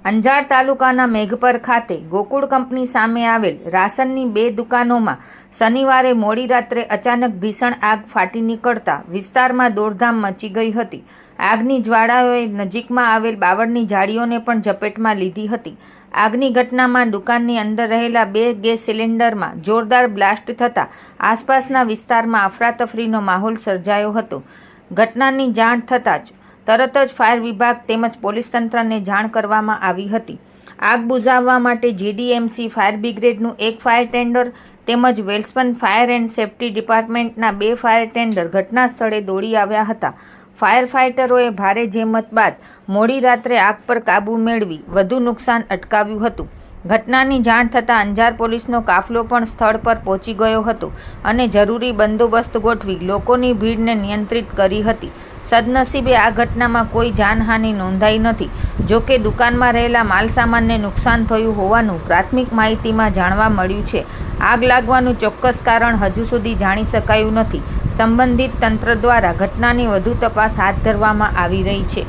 અંજાર તાલુકાના મેઘપર ખાતે ગોકુળ કંપની સામે આવેલ રાશનની 2 દુકાનોમાં શનિવારે મોડી રાત્રે અચાનક ભીષણ આગ ફાટી નીકળતા વિસ્તારમાં દોડધામ મચી ગઈ હતી. આગની જ્વાળાઓએ નજીકમાં આવેલ બાવળની ઝાડીઓને પણ ઝપેટમાં લીધી હતી. આગની ઘટનામાં દુકાનની અંદર રહેલા 2 ગેસ સિલિન્ડરમાં જોરદાર બ્લાસ્ટ થતાં આસપાસના વિસ્તારમાં અફરાતફરીનો માહોલ સર્જાયો હતો. ઘટનાની જાણ થતાં જ તરત જ ફાયર વિભાગ તેમજ પોલીસ તંત્રને જાણ કરવામાં આવી હતી. આગ બુઝાવવા માટે જીડીએમસી ફાયર બ્રિગેડનું 1 ફાયર ટેન્ડર તેમજ વેલ્સપન ફાયર એન્ડ સેફ્ટી ડિપાર્ટમેન્ટના 2 ફાયર ટેન્ડર ઘટના સ્થળે દોડી આવ્યા હતા. ફાયર ફાઇટરોએ ભારે જહેમત બાદ મોડી રાત્રે આગ પર કાબૂ મેળવી વધુ નુકસાન અટકાવ્યું હતું. ઘટનાની જાણ થતાં અંજાર પોલીસનો કાફલો પણ સ્થળ પર પહોંચી ગયો હતો અને જરૂરી બંદોબસ્ત ગોઠવી લોકોની ભીડને નિયંત્રિત કરી હતી. સદનસીબે આ ઘટનામાં કોઈ જાનહાનિ નોંધાઈ નથી. જો કે દુકાનમાં રહેલા માલસામાનને નુકસાન થયું હોવાનું પ્રાથમિક માહિતીમાં જાણવા મળ્યું છે. આગ લાગવાનું ચોક્કસ કારણ હજુ સુધી જાણી શકાયું નથી. સંબંધિત તંત્ર દ્વારા ઘટનાની વધુ તપાસ હાથ ધરવામાં આવી રહી છે.